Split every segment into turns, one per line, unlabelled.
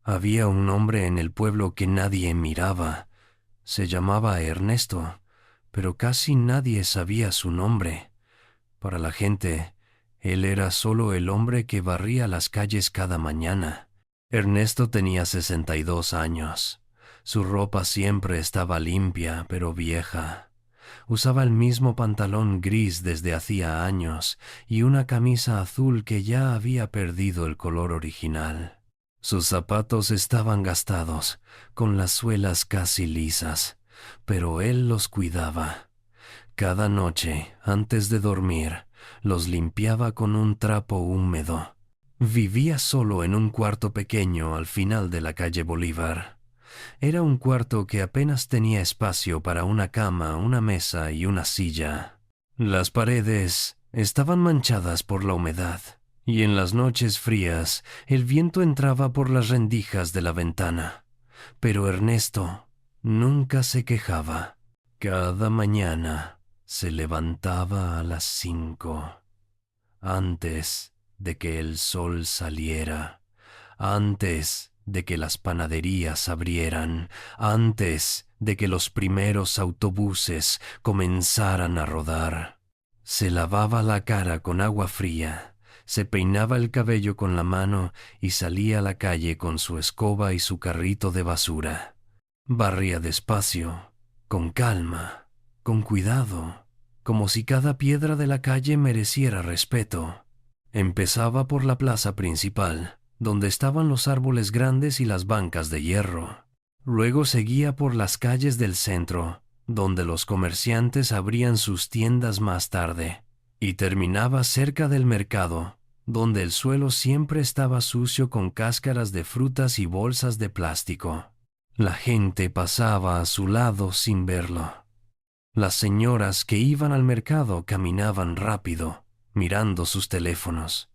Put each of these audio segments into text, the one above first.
Había un hombre en el pueblo que nadie miraba. Se llamaba Ernesto, pero casi nadie sabía su nombre. Para la gente, él era solo el hombre que barría las calles cada mañana. Ernesto tenía 62 años. Su ropa siempre estaba limpia, pero vieja. Usaba el mismo pantalón gris desde hacía años y una camisa azul que ya había perdido el color original. Sus zapatos estaban gastados, con las suelas casi lisas, pero él los cuidaba. Cada noche, antes de dormir, los limpiaba con un trapo húmedo. Vivía solo en un cuarto pequeño al final de la calle Bolívar. Era un cuarto que apenas tenía espacio para una cama, una mesa y una silla. Las paredes estaban manchadas por la humedad, y en las noches frías el viento entraba por las rendijas de la ventana. Pero Ernesto nunca se quejaba. Cada mañana se levantaba a las 5, antes de que el sol saliera, antes de que las panaderías abrieran, antes de que los primeros autobuses comenzaran a rodar. Se lavaba la cara con agua fría, se peinaba el cabello con la mano y salía a la calle con su escoba y su carrito de basura. Barría despacio, con calma, con cuidado, como si cada piedra de la calle mereciera respeto. Empezaba por la plaza principal, donde estaban los árboles grandes y las bancas de hierro. Luego seguía por las calles del centro, donde los comerciantes abrían sus tiendas más tarde, y terminaba cerca del mercado, donde el suelo siempre estaba sucio con cáscaras de frutas y bolsas de plástico. La gente pasaba a su lado sin verlo. Las señoras que iban al mercado caminaban rápido, mirando sus teléfonos.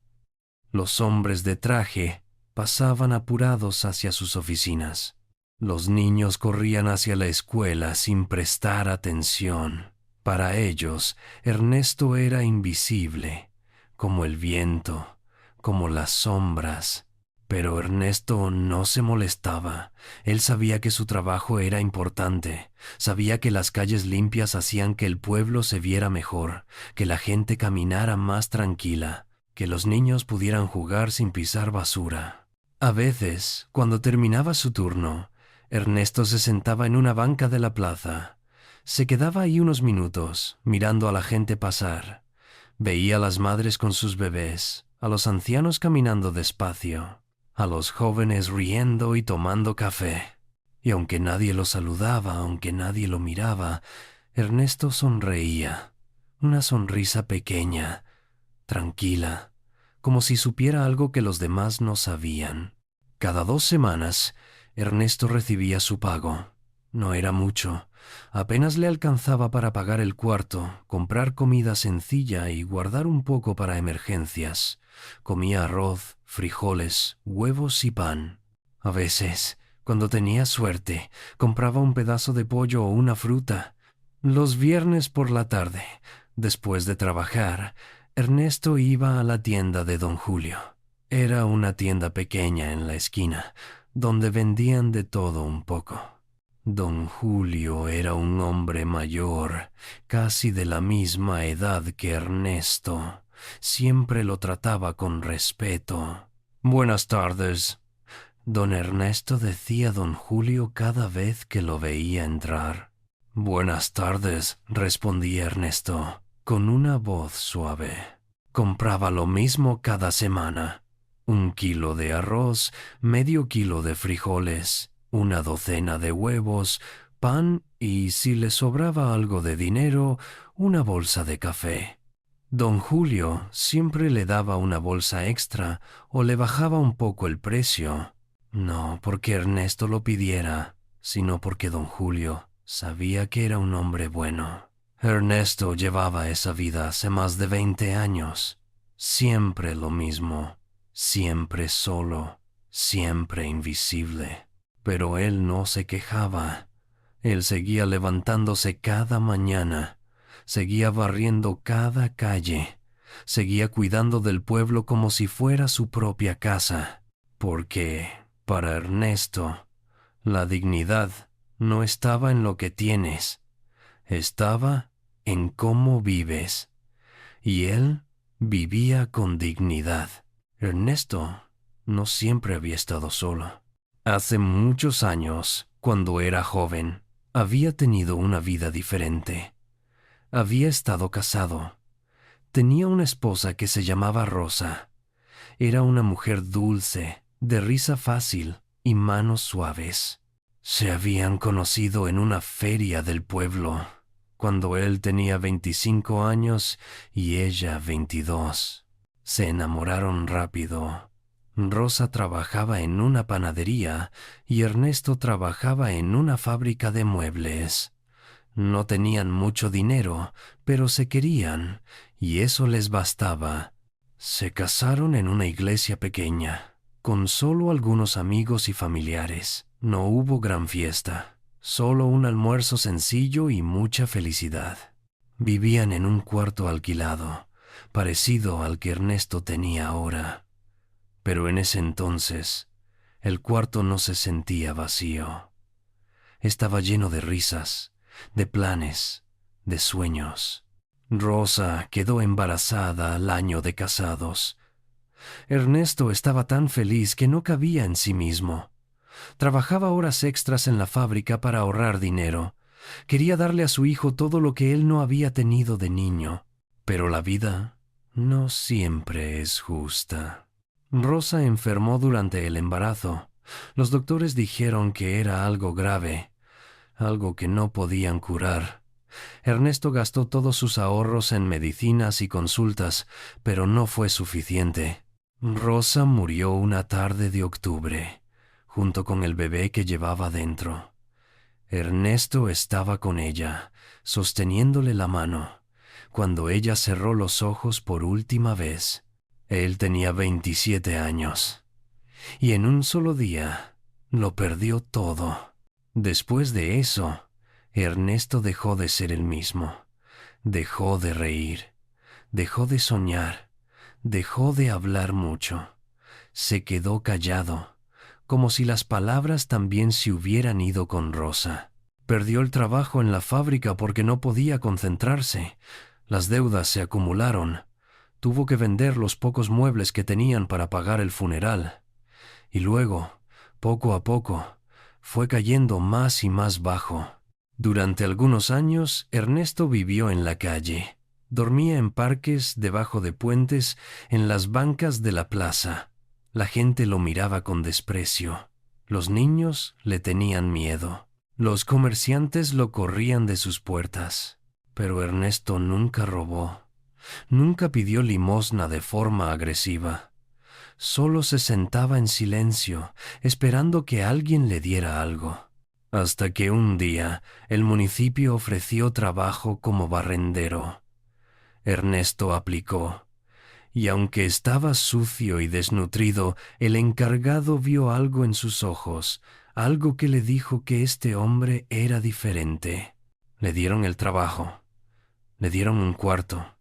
Los hombres de traje pasaban apurados hacia sus oficinas. Los niños corrían hacia la escuela sin prestar atención. Para ellos, Ernesto era invisible, como el viento, como las sombras. Pero Ernesto no se molestaba. Él sabía que su trabajo era importante. Sabía que las calles limpias hacían que el pueblo se viera mejor, que la gente caminara más tranquila, que los niños pudieran jugar sin pisar basura. A veces, cuando terminaba su turno, Ernesto se sentaba en una banca de la plaza. Se quedaba ahí unos minutos, mirando a la gente pasar. Veía a las madres con sus bebés, a los ancianos caminando despacio, a los jóvenes riendo y tomando café. Y aunque nadie lo saludaba, aunque nadie lo miraba, Ernesto sonreía. Una sonrisa pequeña, tranquila, como si supiera algo que los demás no sabían. Cada 2 semanas, Ernesto recibía su pago. No era mucho. Apenas le alcanzaba para pagar el cuarto, comprar comida sencilla y guardar un poco para emergencias. Comía arroz, frijoles, huevos y pan. A veces, cuando tenía suerte, compraba un pedazo de pollo o una fruta. Los viernes por la tarde, después de trabajar, Ernesto iba a la tienda de don Julio. Era una tienda pequeña en la esquina, donde vendían de todo un poco. Don Julio era un hombre mayor, casi de la misma edad que Ernesto. Siempre lo trataba con respeto. «Buenas tardes», don Ernesto decía don Julio cada vez que lo veía entrar. «Buenas tardes», respondía Ernesto, con una voz suave. Compraba lo mismo cada semana: 1 kilo de arroz, medio kilo de frijoles, una docena de huevos, pan y, si le sobraba algo de dinero, una bolsa de café. Don Julio siempre le daba una bolsa extra o le bajaba un poco el precio. No porque Ernesto lo pidiera, sino porque don Julio sabía que era un hombre bueno. Ernesto llevaba esa vida hace más de 20 años. Siempre lo mismo, siempre solo, siempre invisible. Pero él no se quejaba. Él seguía levantándose cada mañana, seguía barriendo cada calle, seguía cuidando del pueblo como si fuera su propia casa. ¿Por qué? Para Ernesto, la dignidad no estaba en lo que tienes, estaba en cómo vives. Y él vivía con dignidad. Ernesto no siempre había estado solo. Hace muchos años, cuando era joven, había tenido una vida diferente. Había estado casado. Tenía una esposa que se llamaba Rosa. Era una mujer dulce, de risa fácil y manos suaves. Se habían conocido en una feria del pueblo, cuando él tenía 25 años y ella 22. Se enamoraron rápido. Rosa trabajaba en una panadería y Ernesto trabajaba en una fábrica de muebles. No tenían mucho dinero, pero se querían, y eso les bastaba. Se casaron en una iglesia pequeña, con solo algunos amigos y familiares. No hubo gran fiesta, solo un almuerzo sencillo y mucha felicidad. Vivían en un cuarto alquilado, parecido al que Ernesto tenía ahora. Pero en ese entonces, el cuarto no se sentía vacío. Estaba lleno de risas, de planes, de sueños. Rosa quedó embarazada al año de casados. Ernesto estaba tan feliz que no cabía en sí mismo. Trabajaba horas extras en la fábrica para ahorrar dinero. Quería darle a su hijo todo lo que él no había tenido de niño. Pero la vida no siempre es justa. Rosa enfermó durante el embarazo. Los doctores dijeron que era algo grave, algo que no podían curar. Ernesto gastó todos sus ahorros en medicinas y consultas, pero no fue suficiente. Rosa murió una tarde de octubre, junto con el bebé que llevaba dentro. Ernesto estaba con ella, sosteniéndole la mano, cuando ella cerró los ojos por última vez. Él tenía 27 años, y en un solo día lo perdió todo. Después de eso, Ernesto dejó de ser el mismo. Dejó de reír, dejó de soñar, dejó de hablar mucho. Se quedó callado, como si las palabras también se hubieran ido con Rosa. Perdió el trabajo en la fábrica porque no podía concentrarse. Las deudas se acumularon. Tuvo que vender los pocos muebles que tenían para pagar el funeral. Y luego, poco a poco, fue cayendo más y más bajo. Durante algunos años, Ernesto vivió en la calle. Dormía en parques, debajo de puentes, en las bancas de la plaza. La gente lo miraba con desprecio. Los niños le tenían miedo. Los comerciantes lo corrían de sus puertas. Pero Ernesto nunca robó. Nunca pidió limosna de forma agresiva. Solo se sentaba en silencio, esperando que alguien le diera algo. Hasta que un día el municipio ofreció trabajo como barrendero. Ernesto aplicó, y aunque estaba sucio y desnutrido, el encargado vio algo en sus ojos, algo que le dijo que este hombre era diferente. Le dieron el trabajo, le dieron un cuarto,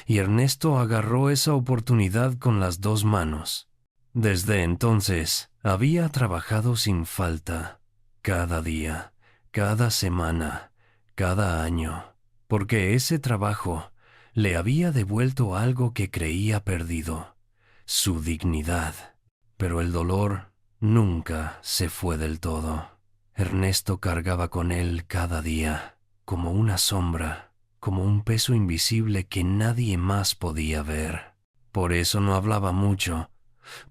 y Ernesto agarró esa oportunidad con las dos manos. Desde entonces había trabajado sin falta, cada día, cada semana, cada año, porque ese trabajo le había devuelto algo que creía perdido, su dignidad. Pero el dolor nunca se fue del todo. Ernesto cargaba con él cada día, como una sombra, como un peso invisible que nadie más podía ver. Por eso no hablaba mucho,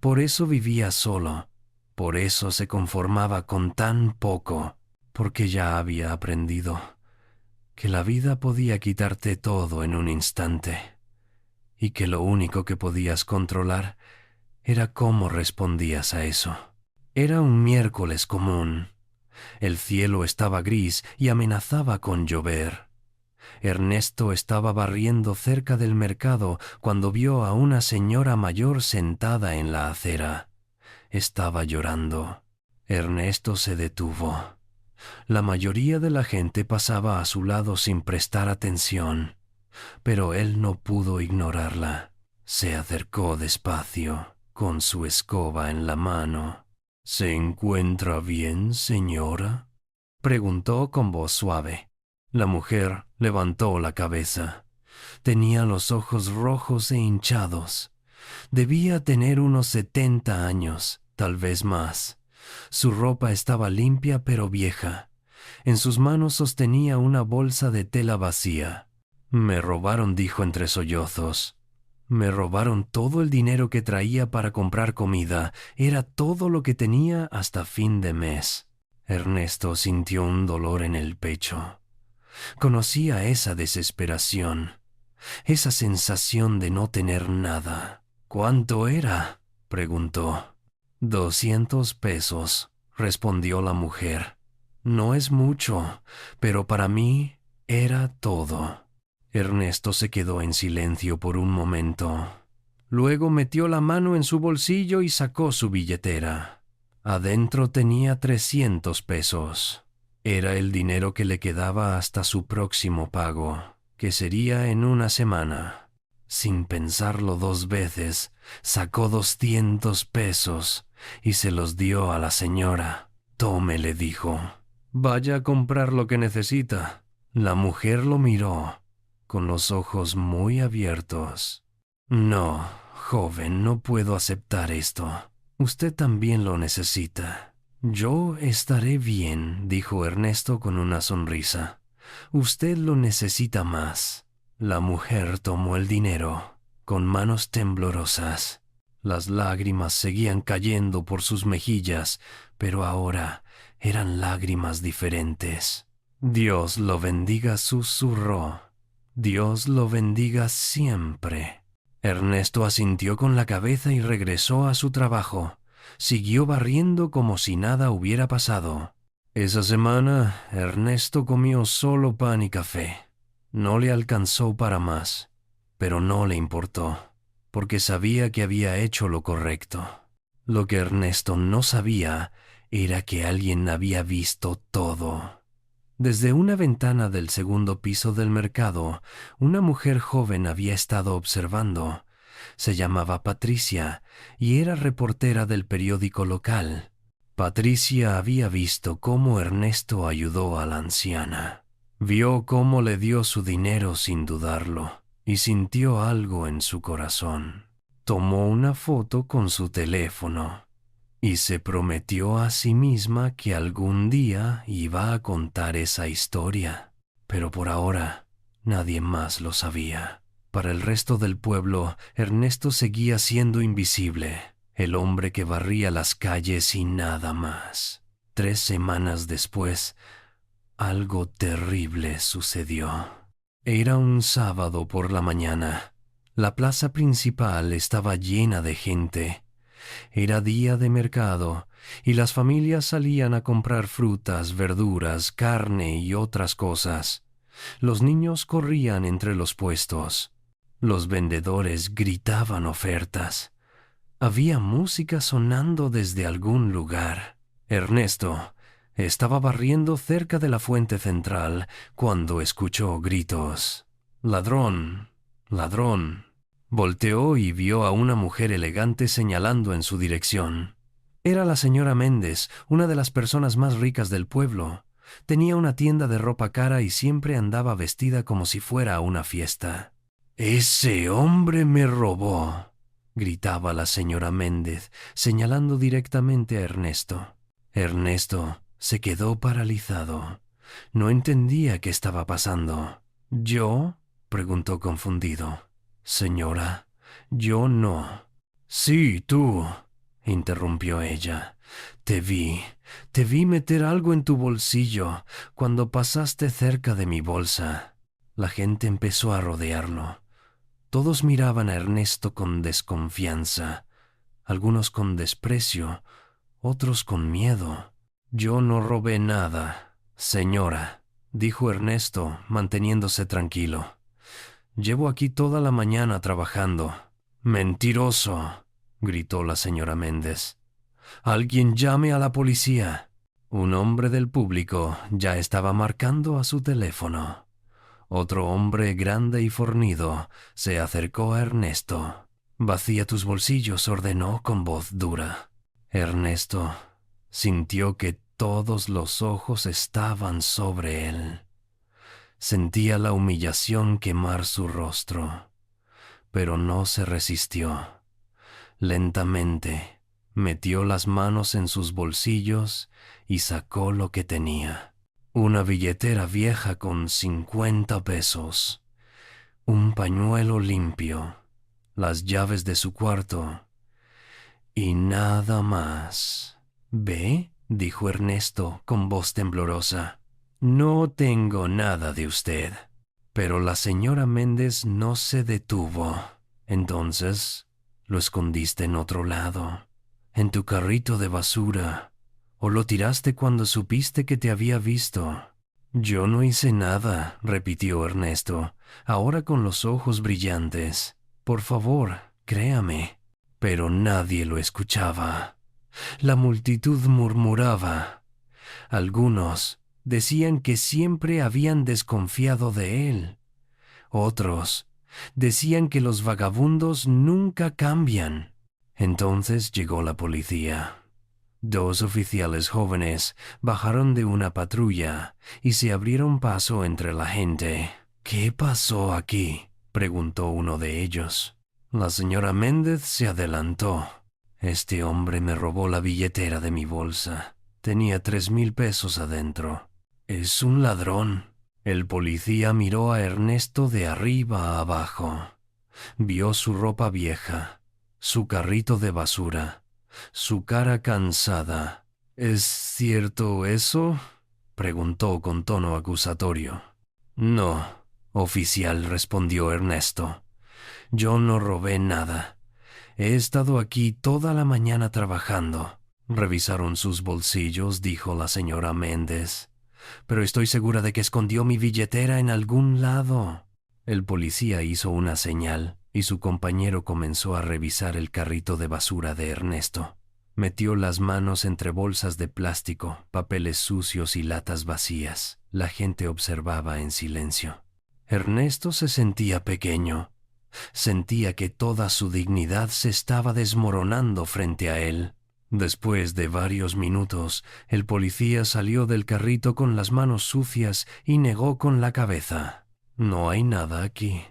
por eso vivía solo, por eso se conformaba con tan poco, porque ya había aprendido que la vida podía quitarte todo en un instante, y que lo único que podías controlar era cómo respondías a eso. Era un miércoles común. El cielo estaba gris y amenazaba con llover. Ernesto estaba barriendo cerca del mercado cuando vio a una señora mayor sentada en la acera. Estaba llorando. Ernesto se detuvo. La mayoría de la gente pasaba a su lado sin prestar atención, pero él no pudo ignorarla. Se acercó despacio, con su escoba en la mano. ¿Se encuentra bien, señora?, preguntó con voz suave. La mujer levantó la cabeza. Tenía los ojos rojos e hinchados. Debía tener unos 70 años, tal vez más. Su ropa estaba limpia pero vieja. En sus manos sostenía una bolsa de tela vacía. Me robaron, dijo entre sollozos. Me robaron todo el dinero que traía para comprar comida. Era todo lo que tenía hasta fin de mes. Ernesto sintió un dolor en el pecho. Conocía esa desesperación, esa sensación de no tener nada. ¿Cuánto era?, preguntó. 200 pesos, respondió la mujer. No es mucho, pero para mí era todo. Ernesto se quedó en silencio por un momento. Luego metió la mano en su bolsillo y sacó su billetera. Adentro tenía 300 pesos. Era el dinero que le quedaba hasta su próximo pago, que sería en una semana. Sin pensarlo 2 veces, sacó 200 pesos y se los dio a la señora. Tome, le dijo. Vaya a comprar lo que necesita. La mujer lo miró, con los ojos muy abiertos. No, joven, no puedo aceptar esto. Usted también lo necesita. Yo estaré bien, dijo Ernesto con una sonrisa. Usted lo necesita más. La mujer tomó el dinero, con manos temblorosas. Las lágrimas seguían cayendo por sus mejillas, pero ahora eran lágrimas diferentes. Dios lo bendiga, susurró. Dios lo bendiga siempre. Ernesto asintió con la cabeza y regresó a su trabajo. Siguió barriendo como si nada hubiera pasado. Esa semana, Ernesto comió solo pan y café. No le alcanzó para más, pero no le importó, porque sabía que había hecho lo correcto. Lo que Ernesto no sabía era que alguien había visto todo. Desde una ventana del segundo piso del mercado, una mujer joven había estado observando. Se llamaba Patricia y era reportera del periódico local. Patricia había visto cómo Ernesto ayudó a la anciana. Vio cómo le dio su dinero sin dudarlo y sintió algo en su corazón. Tomó una foto con su teléfono y se prometió a sí misma que algún día iba a contar esa historia. Pero por ahora, nadie más lo sabía. Para el resto del pueblo, Ernesto seguía siendo invisible, el hombre que barría las calles y nada más. 3 semanas después, algo terrible sucedió. Era un sábado por la mañana. La plaza principal estaba llena de gente. Era día de mercado y las familias salían a comprar frutas, verduras, carne y otras cosas. Los niños corrían entre los puestos. Los vendedores gritaban ofertas. Había música sonando desde algún lugar. Ernesto estaba barriendo cerca de la fuente central cuando escuchó gritos. «¡Ladrón! ¡Ladrón!». Volteó y vio a una mujer elegante señalando en su dirección. Era la señora Méndez, una de las personas más ricas del pueblo. Tenía una tienda de ropa cara y siempre andaba vestida como si fuera a una fiesta. «¡Ese hombre me robó!», gritaba la señora Méndez, señalando directamente a Ernesto. Ernesto se quedó paralizado. No entendía qué estaba pasando. «¿Yo?», preguntó confundido. «Señora, yo no». «Sí, tú», interrumpió ella. Te vi meter algo en tu bolsillo cuando pasaste cerca de mi bolsa». La gente empezó a rodearlo. Todos miraban a Ernesto con desconfianza, algunos con desprecio, otros con miedo. «Yo no robé nada, señora», dijo Ernesto, manteniéndose tranquilo. «Llevo aquí toda la mañana trabajando». «Mentiroso», gritó la señora Méndez. «Alguien llame a la policía». Un hombre del público ya estaba marcando a su teléfono. Otro hombre grande y fornido se acercó a Ernesto. «Vacía tus bolsillos», ordenó con voz dura. Ernesto Sintió que todos los ojos estaban sobre él. Sentía la humillación quemar su rostro, pero no se resistió. Lentamente metió las manos en sus bolsillos y sacó lo que tenía. Una billetera vieja con 50 pesos, un pañuelo limpio, las llaves de su cuarto y nada más. «¿Ve?», dijo Ernesto con voz temblorosa. «No tengo nada de usted». Pero la señora Méndez no se detuvo. «Entonces, lo escondiste en otro lado, en tu carrito de basura, o lo tiraste cuando supiste que te había visto». «Yo no hice nada», repitió Ernesto, ahora con los ojos brillantes. «Por favor, créame». Pero nadie lo escuchaba. La multitud murmuraba. Algunos decían que siempre habían desconfiado de él. Otros decían que los vagabundos nunca cambian. Entonces llegó la policía. 2 oficiales jóvenes bajaron de una patrulla y se abrieron paso entre la gente. «¿Qué pasó aquí?», preguntó uno de ellos. La señora Méndez se adelantó. «Este hombre me robó la billetera de mi bolsa. Tenía 3,000 pesos adentro. Es un ladrón». El policía miró a Ernesto de arriba a abajo. Vio su ropa vieja, su carrito de basura, su cara cansada. «¿Es cierto eso?», preguntó con tono acusatorio. «No, oficial», respondió Ernesto. «Yo no robé nada. He estado aquí toda la mañana trabajando». «Revisaron sus bolsillos», dijo la señora Méndez. «Pero estoy segura de que escondió mi billetera en algún lado». El policía hizo una señal y su compañero comenzó a revisar el carrito de basura de Ernesto. Metió las manos entre bolsas de plástico, papeles sucios y latas vacías. La gente observaba en silencio. Ernesto se sentía pequeño. Sentía que toda su dignidad se estaba desmoronando frente a él. Después de varios minutos, el policía salió del carrito con las manos sucias y negó con la cabeza. «No hay nada aquí».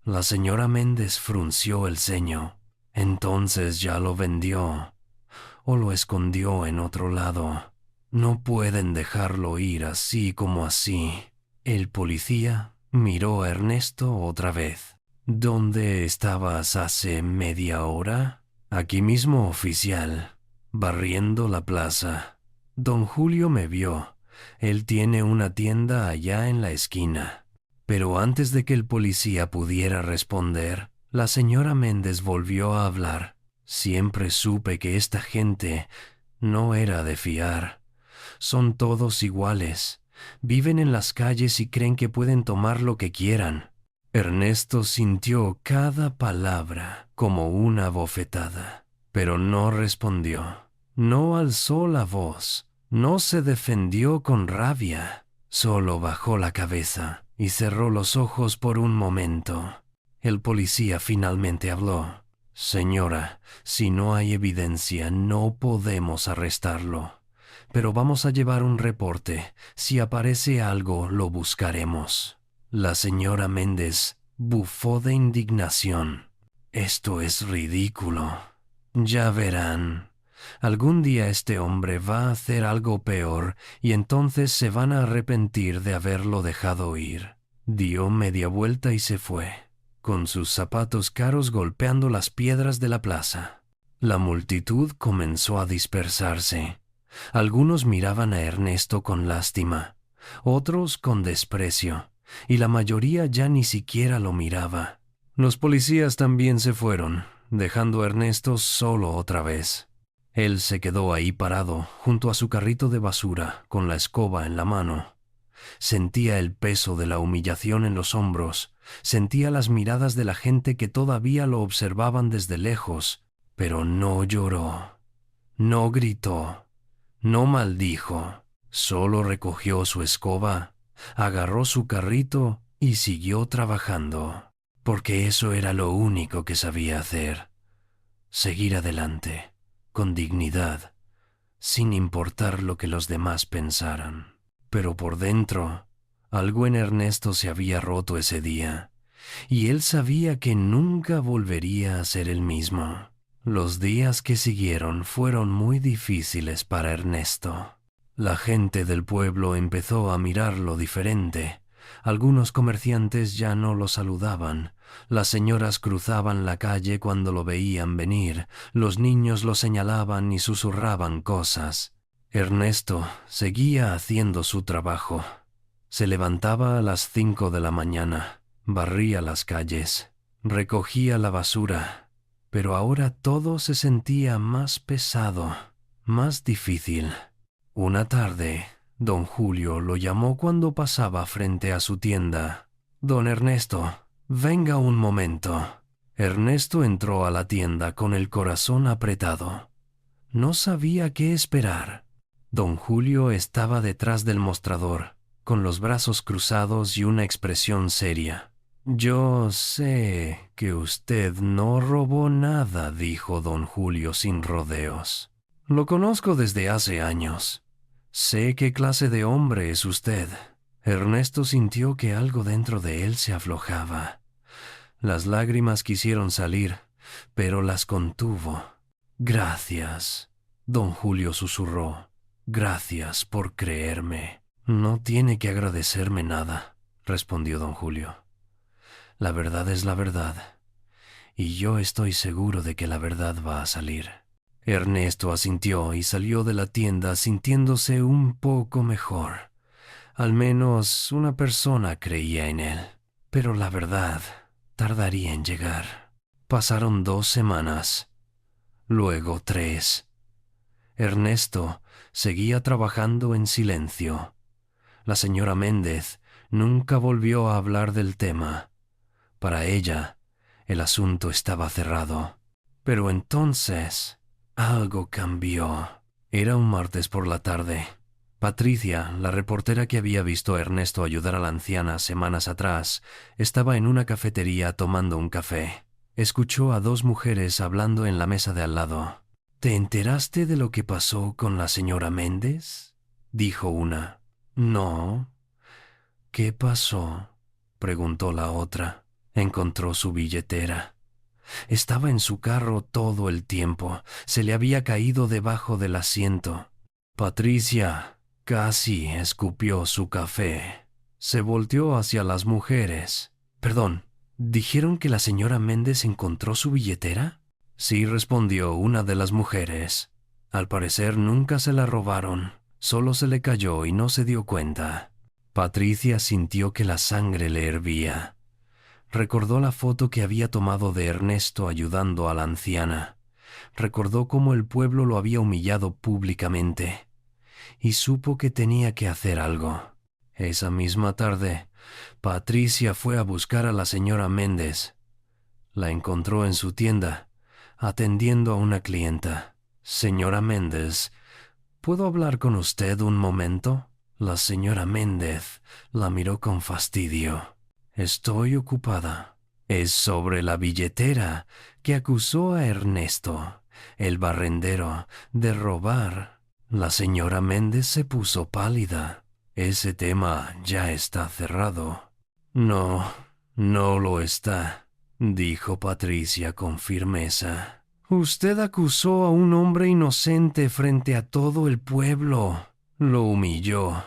La señora Méndez frunció el ceño. «Entonces ya lo vendió o lo escondió en otro lado. No pueden dejarlo ir así como así». El policía miró a Ernesto otra vez. «¿Dónde estabas hace media hora?» «Aquí mismo, oficial, barriendo la plaza. Don Julio me vio. Él tiene una tienda allá en la esquina». Pero antes de que el policía pudiera responder, la señora Méndez volvió a hablar. «Siempre supe que esta gente no era de fiar. Son todos iguales. Viven en las calles y creen que pueden tomar lo que quieran». Ernesto sintió cada palabra como una bofetada, pero no respondió. No alzó la voz, no se defendió con rabia, solo bajó la cabeza y cerró los ojos por un momento. El policía finalmente habló. «Señora, si no hay evidencia, no podemos arrestarlo. Pero vamos a llevar un reporte. Si aparece algo, lo buscaremos». La señora Méndez bufó de indignación. «Esto es ridículo. Ya verán. Algún día este hombre va a hacer algo peor y entonces se van a arrepentir de haberlo dejado ir». Dio media vuelta y se fue, con sus zapatos caros golpeando las piedras de la plaza. La multitud comenzó a dispersarse. Algunos miraban a Ernesto con lástima, otros con desprecio, y la mayoría ya ni siquiera lo miraba. Los policías también se fueron, dejando a Ernesto solo otra vez. Él se quedó ahí parado, junto a su carrito de basura, con la escoba en la mano. Sentía el peso de la humillación en los hombros, sentía las miradas de la gente que todavía lo observaban desde lejos, pero no lloró, no gritó, no maldijo, solo recogió su escoba, agarró su carrito y siguió trabajando, porque eso era lo único que sabía hacer. Seguir adelante, con dignidad, sin importar lo que los demás pensaran. Pero por dentro, algo en Ernesto se había roto ese día, y él sabía que nunca volvería a ser el mismo. Los días que siguieron fueron muy difíciles para Ernesto. La gente del pueblo empezó a mirarlo diferente. Algunos comerciantes ya no lo saludaban. Las señoras cruzaban la calle cuando lo veían venir. Los niños lo señalaban y susurraban cosas. Ernesto seguía haciendo su trabajo. Se levantaba a las 5 de la mañana, barría las calles, recogía la basura, pero ahora todo se sentía más pesado, más difícil. Una tarde, don Julio lo llamó cuando pasaba frente a su tienda. «Don Ernesto, venga un momento». Ernesto entró a la tienda con el corazón apretado. No sabía qué esperar. Don Julio estaba detrás del mostrador, con los brazos cruzados y una expresión seria. «Yo sé que usted no robó nada», dijo don Julio sin rodeos. «Lo conozco desde hace años. Sé qué clase de hombre es usted». Ernesto sintió que algo dentro de él se aflojaba. Las lágrimas quisieron salir, pero las contuvo. «Gracias», don Julio susurró. «Gracias por creerme». «No tiene que agradecerme nada», respondió don Julio. «La verdad es la verdad, y yo estoy seguro de que la verdad va a salir». Ernesto asintió y salió de la tienda sintiéndose un poco mejor. Al menos una persona creía en él. Pero la verdad tardaría en llegar. Pasaron 2 semanas, luego 3. Ernesto seguía trabajando en silencio. La señora Méndez nunca volvió a hablar del tema. Para ella, el asunto estaba cerrado. Pero entonces algo cambió. Era un martes por la tarde. Patricia, la reportera que había visto a Ernesto ayudar a la anciana semanas atrás, estaba en una cafetería tomando un café. Escuchó a 2 mujeres hablando en la mesa de al lado. «¿Te enteraste de lo que pasó con la señora Méndez?», dijo una. «No». «¿Qué pasó?», preguntó la otra. Encontró su billetera. Estaba en su carro todo el tiempo. Se le había caído debajo del asiento. Patricia casi escupió su café. Se volteó hacia las mujeres. «Perdón, ¿dijeron que la señora Méndez encontró su billetera?». «Sí», respondió una de las mujeres. «Al parecer nunca se la robaron. Solo se le cayó y no se dio cuenta». Patricia sintió que la sangre le hervía. Recordó la foto que había tomado de Ernesto ayudando a la anciana. Recordó cómo el pueblo lo había humillado públicamente. Y supo que tenía que hacer algo. Esa misma tarde, Patricia fue a buscar a la señora Méndez. La encontró en su tienda, atendiendo a una clienta. «Señora Méndez, ¿puedo hablar con usted un momento?». La señora Méndez la miró con fastidio. «Estoy ocupada». «Es sobre la billetera que acusó a Ernesto, el barrendero, de robar». La señora Méndez se puso pálida. «Ese tema ya está cerrado». «No, no lo está», dijo Patricia con firmeza. «Usted acusó a un hombre inocente frente a todo el pueblo. Lo humilló.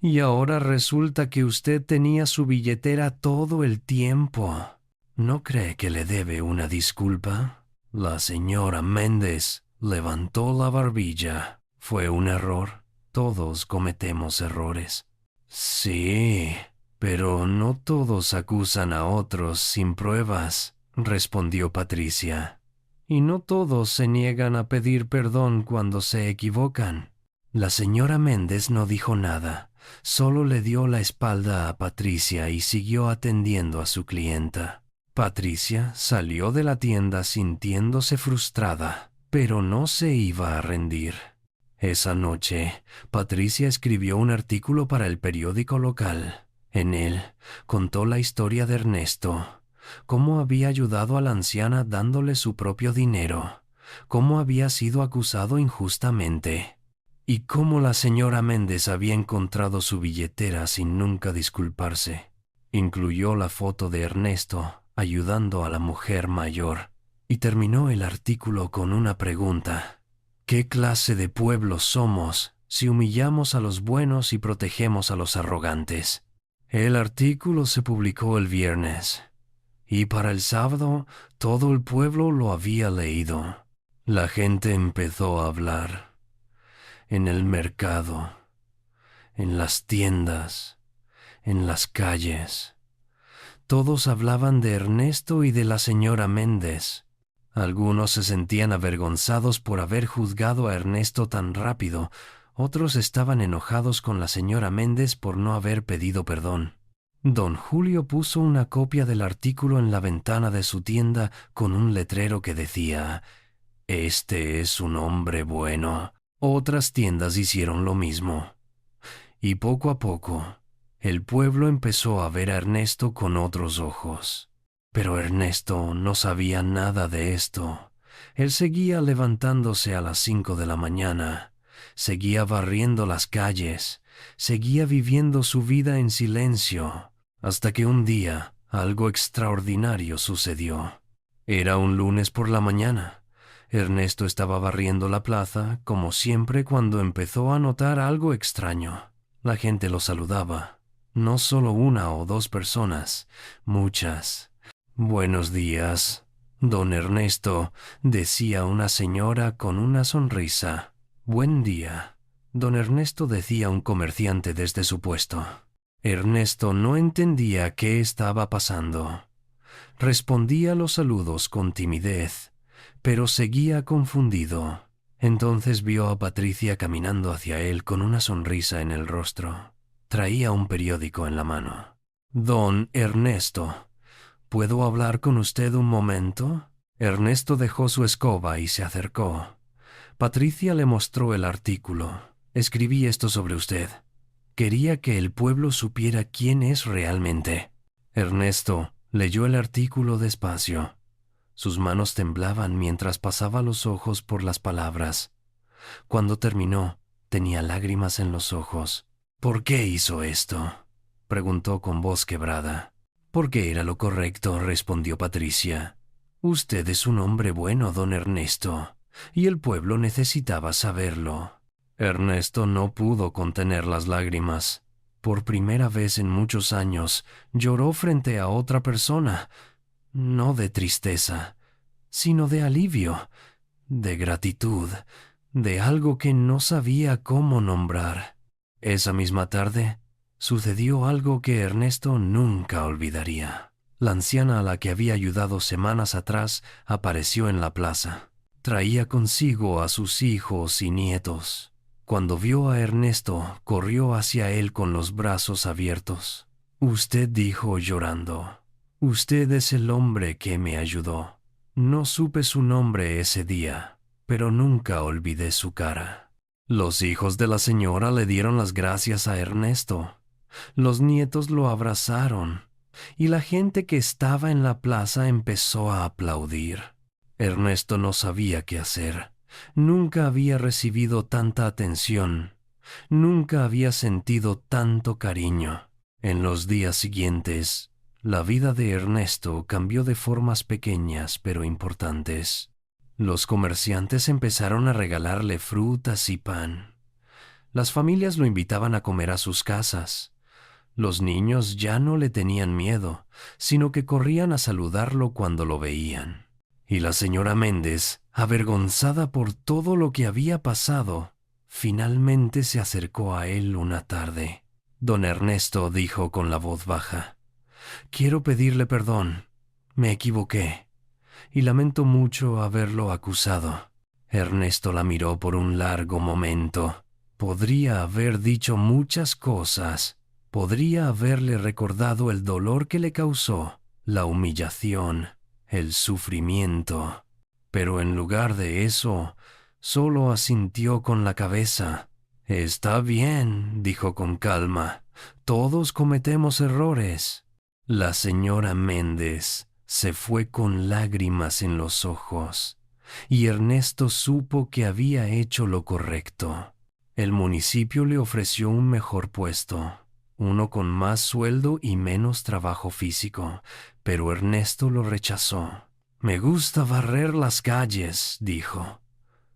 Y ahora resulta que usted tenía su billetera todo el tiempo. ¿No cree que le debe una disculpa?». La señora Méndez levantó la barbilla. «Fue un error. Todos cometemos errores». «Sí, pero no todos acusan a otros sin pruebas», respondió Patricia. «Y no todos se niegan a pedir perdón cuando se equivocan». La señora Méndez no dijo nada, solo le dio la espalda a Patricia y siguió atendiendo a su clienta. Patricia salió de la tienda sintiéndose frustrada, pero no se iba a rendir. Esa noche, Patricia escribió un artículo para el periódico local. En él, contó la historia de Ernesto, cómo había ayudado a la anciana dándole su propio dinero, cómo había sido acusado injustamente, y cómo la señora Méndez había encontrado su billetera sin nunca disculparse. Incluyó la foto de Ernesto ayudando a la mujer mayor y terminó el artículo con una pregunta. ¿Qué clase de pueblo somos si humillamos a los buenos y protegemos a los arrogantes? El artículo se publicó el viernes y para el sábado todo el pueblo lo había leído. La gente empezó a hablar en el mercado, en las tiendas, en las calles. Todos hablaban de Ernesto y de la señora Méndez. Algunos se sentían avergonzados por haber juzgado a Ernesto tan rápido. Otros estaban enojados con la señora Méndez por no haber pedido perdón. Don Julio puso una copia del artículo en la ventana de su tienda con un letrero que decía: «Este es un hombre bueno». Otras tiendas hicieron lo mismo. Y poco a poco, el pueblo empezó a ver a Ernesto con otros ojos. Pero Ernesto no sabía nada de esto. Él seguía levantándose a las 5 de la mañana, seguía barriendo las calles, seguía viviendo su vida en silencio, hasta que un día algo extraordinario sucedió. Era un lunes por la mañana. Ernesto estaba barriendo la plaza, como siempre, cuando empezó a notar algo extraño. La gente lo saludaba. No solo una o dos personas, muchas. «Buenos días, don Ernesto», decía una señora con una sonrisa. «Buen día», don Ernesto, decía un comerciante desde su puesto. Ernesto no entendía qué estaba pasando. Respondía los saludos con timidez, pero seguía confundido. Entonces vio a Patricia caminando hacia él con una sonrisa en el rostro. Traía un periódico en la mano. «Don Ernesto, ¿puedo hablar con usted un momento?» Ernesto dejó su escoba y se acercó. Patricia le mostró el artículo. «Escribí esto sobre usted. Quería que el pueblo supiera quién es realmente». Ernesto leyó el artículo despacio. Sus manos temblaban mientras pasaba los ojos por las palabras. Cuando terminó, tenía lágrimas en los ojos. «¿Por qué hizo esto?», preguntó con voz quebrada. «Porque era lo correcto», respondió Patricia. «Usted es un hombre bueno, don Ernesto, y el pueblo necesitaba saberlo». Ernesto no pudo contener las lágrimas. Por primera vez en muchos años, lloró frente a otra persona, no de tristeza, sino de alivio, de gratitud, de algo que no sabía cómo nombrar. Esa misma tarde, sucedió algo que Ernesto nunca olvidaría. La anciana a la que había ayudado semanas atrás apareció en la plaza. Traía consigo a sus hijos y nietos. Cuando vio a Ernesto, corrió hacia él con los brazos abiertos. «Usted», dijo llorando, «usted es el hombre que me ayudó. No supe su nombre ese día, pero nunca olvidé su cara». Los hijos de la señora le dieron las gracias a Ernesto. Los nietos lo abrazaron, y la gente que estaba en la plaza empezó a aplaudir. Ernesto no sabía qué hacer. Nunca había recibido tanta atención. Nunca había sentido tanto cariño. En los días siguientes, la vida de Ernesto cambió de formas pequeñas pero importantes. Los comerciantes empezaron a regalarle frutas y pan. Las familias lo invitaban a comer a sus casas. Los niños ya no le tenían miedo, sino que corrían a saludarlo cuando lo veían. Y la señora Méndez, avergonzada por todo lo que había pasado, finalmente se acercó a él una tarde. «Don Ernesto», dijo con la voz baja, «quiero pedirle perdón. Me equivoqué y lamento mucho haberlo acusado». Ernesto la miró por un largo momento. Podría haber dicho muchas cosas. Podría haberle recordado el dolor que le causó, la humillación, el sufrimiento. Pero en lugar de eso, solo asintió con la cabeza. «Está bien», dijo con calma. «Todos cometemos errores». La señora Méndez se fue con lágrimas en los ojos. y Ernesto supo que había hecho lo correcto. El municipio le ofreció un mejor puesto, uno con más sueldo y menos trabajo físico, pero Ernesto lo rechazó. «Me gusta barrer las calles», dijo.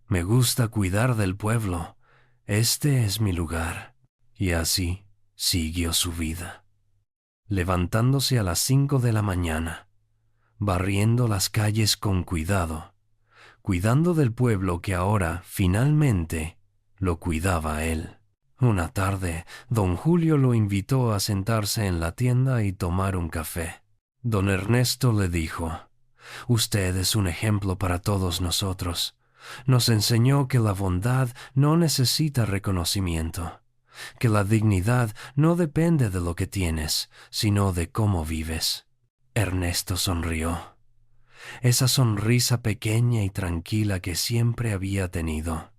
«Me gusta cuidar del pueblo. Este es mi lugar». Y así siguió su vida, levantándose a las 5 de la mañana, barriendo las calles con cuidado, cuidando del pueblo que ahora, finalmente, lo cuidaba a él. Una tarde, don Julio lo invitó a sentarse en la tienda y tomar un café. Don Ernesto le dijo: «Usted es un ejemplo para todos nosotros. Nos enseñó que la bondad no necesita reconocimiento, que la dignidad no depende de lo que tienes, sino de cómo vives». Ernesto sonrió. Esa sonrisa pequeña y tranquila que siempre había tenido.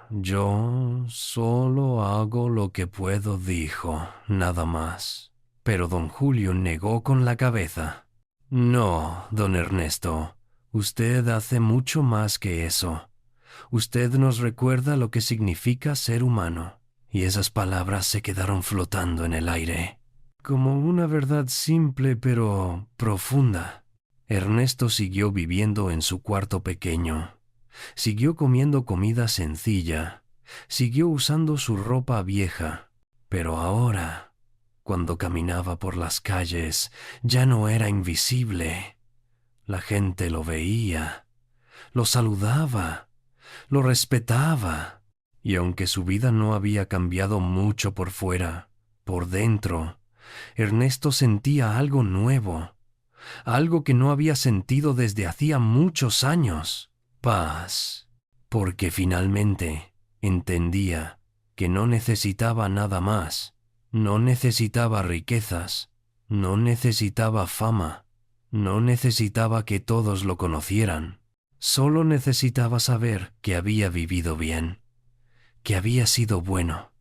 Yo solo hago lo que puedo», dijo, «nada más». Pero don Julio negó con la cabeza. «No, don Ernesto, usted hace mucho más que eso. Usted nos recuerda lo que significa ser humano». Y esas palabras se quedaron flotando en el aire, como una verdad simple pero profunda. Ernesto siguió viviendo en su cuarto pequeño. Siguió comiendo comida sencilla. Siguió usando su ropa vieja. Pero ahora, cuando caminaba por las calles, ya no era invisible. La gente lo veía, lo saludaba, lo respetaba. Y aunque su vida no había cambiado mucho por fuera, por dentro, Ernesto sentía algo nuevo, algo que no había sentido desde hacía muchos años: paz, porque finalmente entendía que no necesitaba nada más, no necesitaba riquezas, no necesitaba fama, no necesitaba que todos lo conocieran, solo necesitaba saber que había vivido bien, que había sido bueno,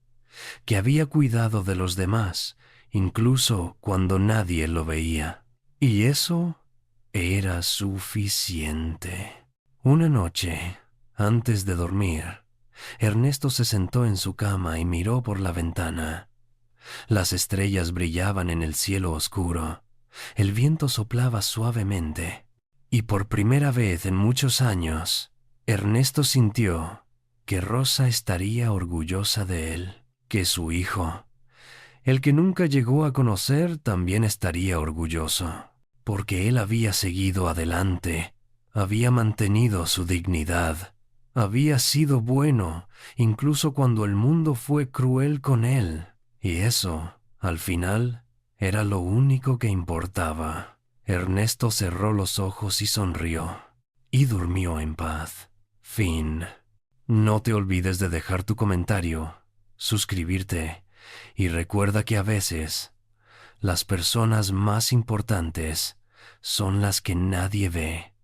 que había cuidado de los demás, incluso cuando nadie lo veía. Y eso era suficiente. Una noche, antes de dormir, Ernesto se sentó en su cama y miró por la ventana. Las estrellas brillaban en el cielo oscuro. El viento soplaba suavemente. Y por primera vez en muchos años, Ernesto sintió que Rosa estaría orgullosa de él, que su hijo, el que nunca llegó a conocer, también estaría orgulloso, porque él había seguido adelante, había mantenido su dignidad, había sido bueno, incluso cuando el mundo fue cruel con él. Y eso, al final, era lo único que importaba. Ernesto cerró los ojos y sonrió, y durmió en paz. Fin. No te olvides de dejar tu comentario, suscribirte, y recuerda que a veces las personas más importantes son las que nadie ve,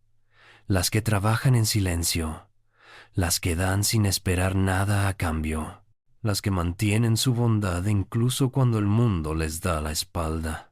las que trabajan en silencio, las que dan sin esperar nada a cambio, las que mantienen su bondad incluso cuando el mundo les da la espalda.